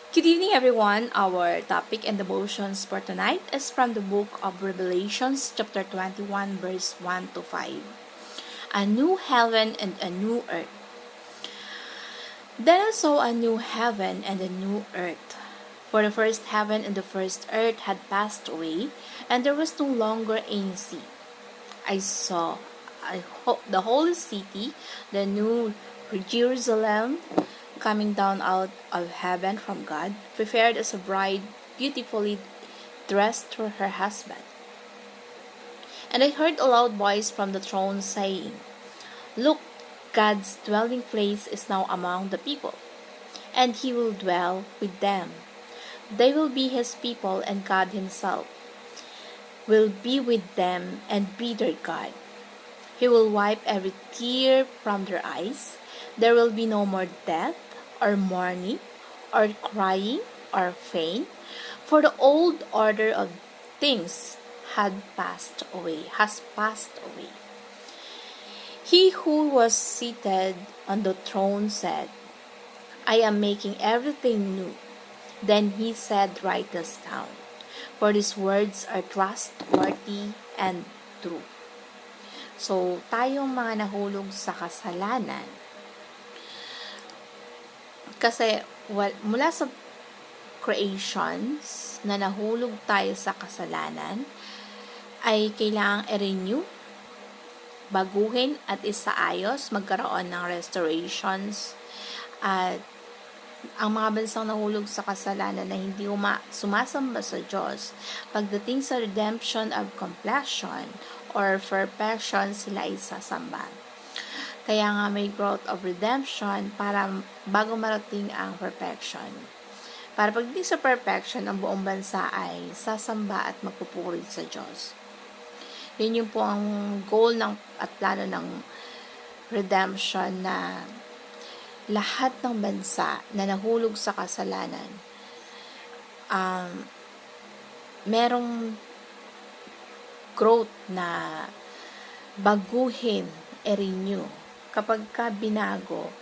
Good evening, everyone. Our topic and devotions for tonight is from the book of Revelations, chapter 21, verse 1 to 5. A new heaven and a new earth. Then I saw a new heaven and a new earth. For the first heaven and the first earth had passed away, and there was no longer any sea. I saw the holy city, the new Jerusalem, coming down out of heaven from God, prepared as a bride beautifully dressed for her husband. And I heard a loud voice from the throne saying, "Look, God's dwelling place is now among the people, and he will dwell with them. They will be his people, and God himself will be with them and be their God. He will wipe every tear from their eyes. There will be no more death, or mourning, or crying, or pain, for the old order of things has passed away. He who was seated on the throne said, "I am making everything new." Then he said, "Write this down, for these words are trustworthy and true." So, tayong mga nahulog sa kasalanan, kasi mula sa creations na nahulog tayo sa kasalanan, ay kailangang i-renew, baguhin at isaayos, magkaroon ng restorations. At ang mga bansang nahulog sa kasalanan na hindi sumasamba sa Diyos, pagdating sa redemption of completion or perfection, sila ay sasamba. Kaya nga may growth of redemption para bago marating ang perfection. Para pagdating sa perfection, ang buong bansa ay sasamba at magpupuri sa Diyos. Yun yung po ang goal at plano ng redemption, na lahat ng bansa na nahulog sa kasalanan, merong growth na baguhin, i-renew. Kapag ka binago,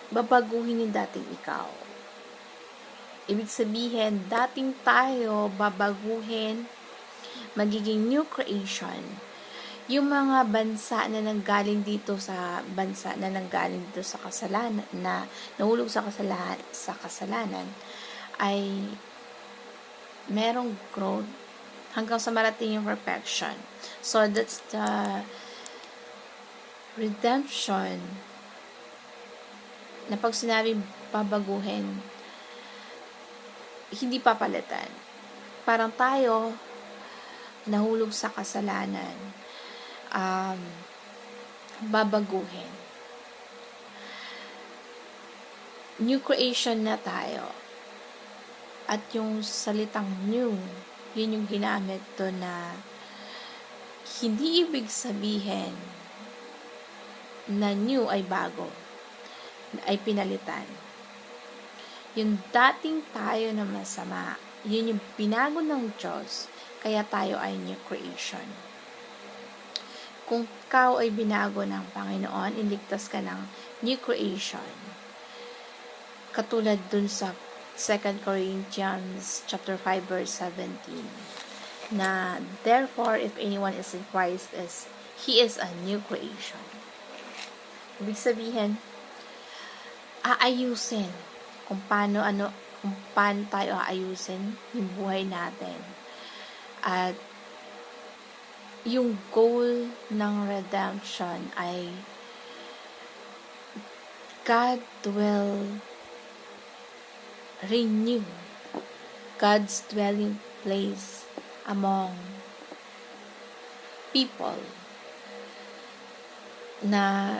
babaguhin yung dating ikaw. Ibig sabihin, dating tayo, babaguhin, magiging new creation. Yung mga bansa na nanggaling dito sa kasalanan, na nahulog sa kasalanan, ay merong growth hanggang sa marating yung perfection. So, that's the redemption, na pag sinabing babaguhin, hindi papalitan. Parang tayo, nahulog sa kasalanan, babaguhin. New creation na tayo. At yung salitang new, yun yung ginamit to, na hindi ibig sabihin na new ay bago, ay pinalitan. Yung dating tayo na masama, yun yung pinago ng Diyos, kaya tayo ay new creation. Kung ikaw ay binago ng Panginoon, iligtas ka ng new creation. Katulad dun sa 2 Corinthians chapter 5 verse 17, na therefore if anyone is in Christ, he is a new creation. Ibig sabihin, aayusin kung paano tayo aayusin yung buhay natin. At yung goal ng redemption ay God will renew God's dwelling place among people, na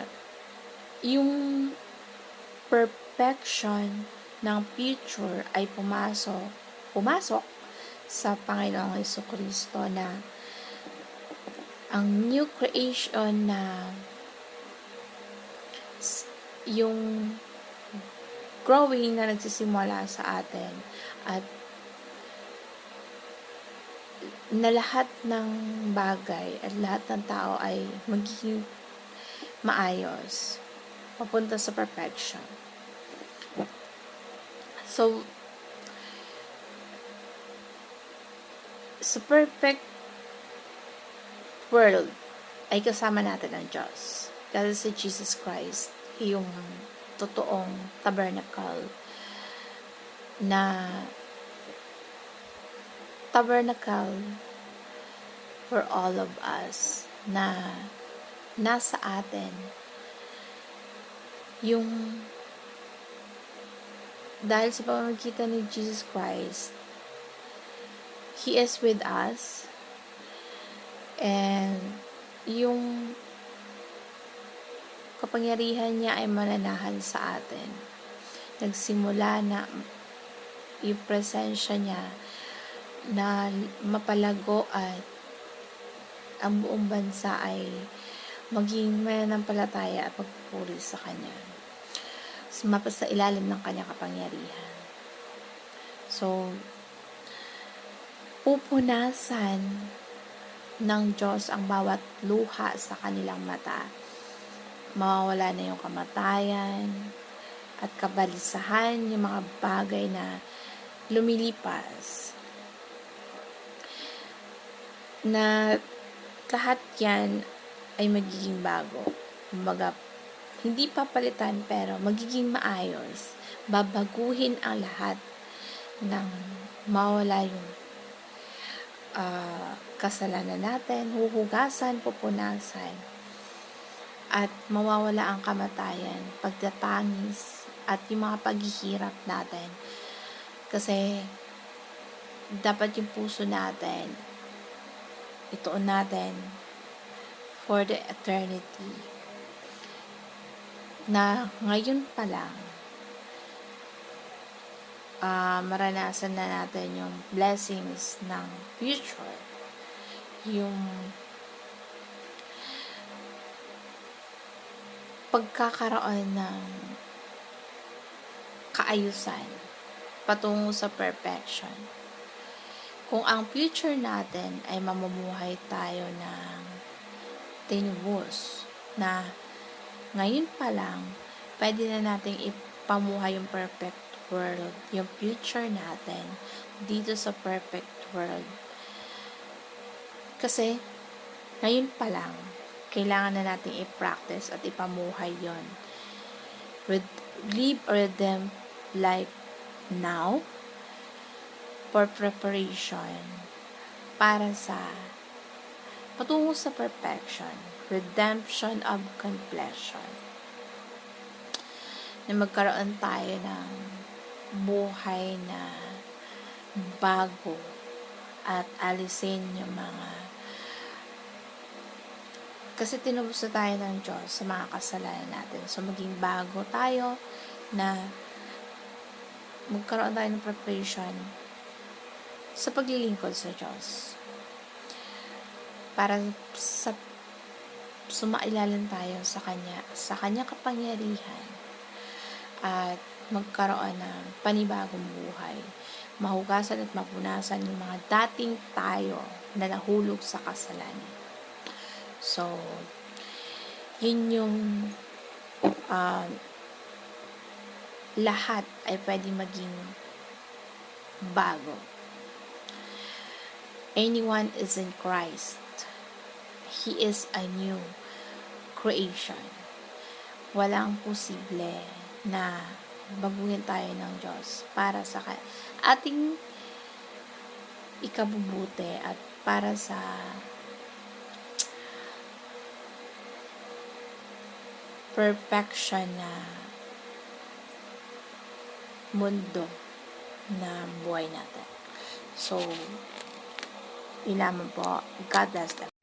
yung perfection ng future ay pumasok sa Panginoong Jesucristo, na ang new creation, na yung growing na nagsisimula sa atin, at na lahat ng bagay at lahat ng tao ay magiging maayos, papunta sa perfection. So, sa perfect world, ay kasama natin ang Diyos. Kasi si Jesus Christ, yung totoong tabernacle na tabernacle for all of us na nasa atin yung dahil sa pamamagitan ni Jesus Christ, He is with us, and yung kapangyarihan niya ay mananahan sa atin. Nagsimula na yung presensya niya na mapalago at ang buong bansa ay maging mananampalataya at magpupuri sa Kanya. Sumapas sa ilalim ng Kanyang kapangyarihan. So, pupunasan ng Diyos ang bawat luha sa kanilang mata. Mawawala na yung kamatayan at kabalisahan, yung mga bagay na lumilipas. Na lahat yan ay magiging bago. Kumbaga, hindi papalitan pero magiging maayos. Babaguhin ang lahat ng mawala yung kasalanan natin, huhugasan, pupunasan, at mawawala ang kamatayan, pagtatangis, at yung mga paghihirap natin. Kasi, dapat yung puso natin, ituon natin for the eternity. Na ngayon pa lang, maranasan na natin yung blessings ng future. Yung pagkakaroon ng kaayusan patungo sa perfection. Kung ang future natin ay mamumuhay tayo ng tinubos na ngayon pa lang pwede na nating ipamuhay yung perfect world, yung future natin dito sa perfect world. Kasi ngayon pa lang kailangan na nating i-practice at ipamuhay yon. Live a redeemed life now for preparation para sa patungo sa perfection, redemption of completion, na magkaroon tayo ng buhay na bago at alisin yung mga kasi tinubos na tayo ng Diyos sa mga kasalanan natin. So, maging bago tayo na magkaroon tayo ng preparation sa paglilingkod sa Diyos. Para sa sumailalim tayo sa Kanya kapangyarihan at magkaroon ng panibagong buhay. Mahugasan at mapunasan yung mga dating tayo na nahulog sa kasalanan. So, yun yung lahat ay pwede maging bago. Anyone is in Christ. He is a new creation. Walang posible na baguhin tayo ng Diyos para sa ating ikabubuti at para sa perfection na mundo na buhay natin. So, yun lamang po. God bless them.